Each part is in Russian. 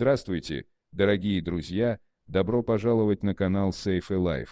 Здравствуйте, дорогие друзья, добро пожаловать на канал Safe Life.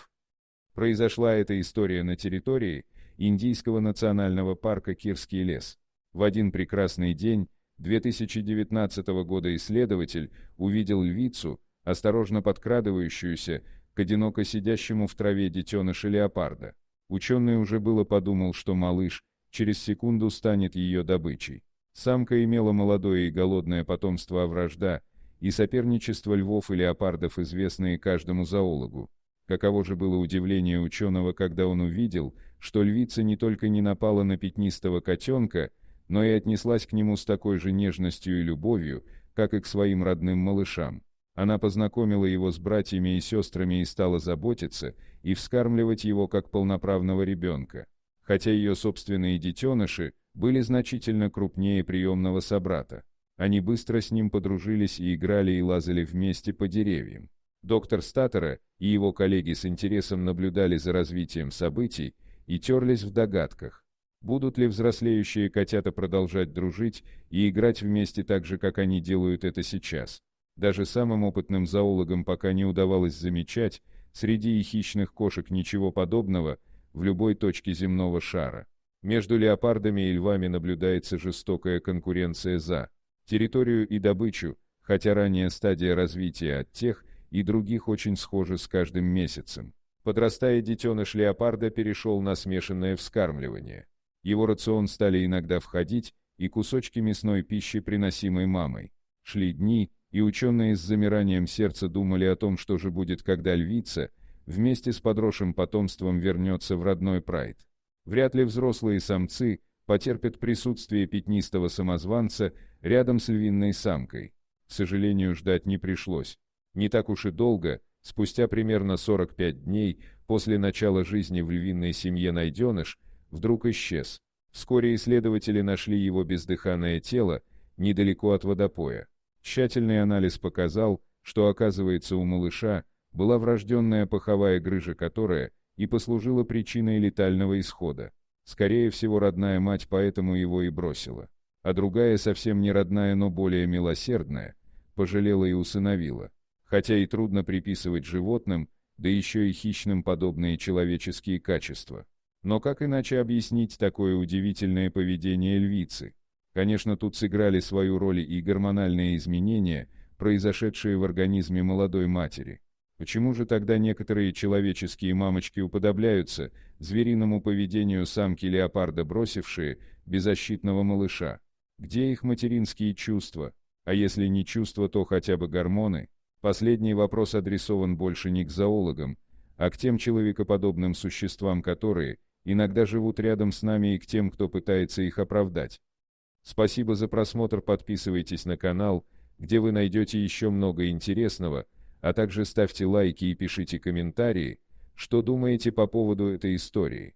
Произошла эта история на территории Индийского национального парка Кирский лес. В один прекрасный день 2019 года исследователь увидел львицу, осторожно подкрадывающуюся к одиноко сидящему в траве детеныша леопарда. Ученый уже было подумал, что малыш через секунду станет ее добычей. Самка имела молодое и голодное потомство, а вражда и соперничество львов и леопардов известные каждому зоологу. Каково же было удивление ученого, когда он увидел, что львица не только не напала на пятнистого котенка, но и отнеслась к нему с такой же нежностью и любовью, как и к своим родным малышам. Она познакомила его с братьями и сестрами и стала заботиться и вскармливать его как полноправного ребенка, хотя ее собственные детеныши были значительно крупнее приемного собрата. Они быстро с ним подружились и играли и лазали вместе по деревьям. Доктор Статтера и его коллеги с интересом наблюдали за развитием событий и терлись в догадках, будут ли взрослеющие котята продолжать дружить и играть вместе так же, как они делают это сейчас. Даже самым опытным зоологам пока не удавалось замечать среди хищных кошек ничего подобного в любой точке земного шара. Между леопардами и львами наблюдается жестокая конкуренция за территорию и добычу, хотя ранняя стадия развития от тех и других очень схожа с каждым месяцем. Подрастая, детеныш леопарда перешел на смешанное вскармливание. Его рацион стали иногда входить и кусочки мясной пищи, приносимой мамой. Шли дни, и ученые с замиранием сердца думали о том, что же будет, когда львица вместе с подросшим потомством вернется в родной прайд. Вряд ли взрослые самцы потерпят присутствие пятнистого самозванца рядом с львиной самкой. К сожалению, ждать не пришлось. Не так уж и долго, спустя примерно 45 дней после начала жизни в львиной семье найденыш вдруг исчез. Вскоре исследователи нашли его бездыханное тело недалеко от водопоя. Тщательный анализ показал, что, оказывается, у малыша была врожденная паховая грыжа, которая и послужила причиной летального исхода. Скорее всего, родная мать поэтому его и бросила. А другая, совсем не родная, но более милосердная, пожалела и усыновила. Хотя и трудно приписывать животным, да еще и хищным, подобные человеческие качества. Но как иначе объяснить такое удивительное поведение львицы? Конечно, тут сыграли свою роль и гормональные изменения, произошедшие в организме молодой матери. Почему же тогда некоторые человеческие мамочки уподобляются звериному поведению самки леопарда, бросившие беззащитного малыша? Где их материнские чувства? А если не чувства, то хотя бы гормоны? Последний вопрос адресован больше не к зоологам, а к тем человекоподобным существам, которые иногда живут рядом с нами, и к тем, кто пытается их оправдать. Спасибо за просмотр, подписывайтесь на канал, где вы найдете еще много интересного, а также ставьте лайки и пишите комментарии, что думаете по поводу этой истории.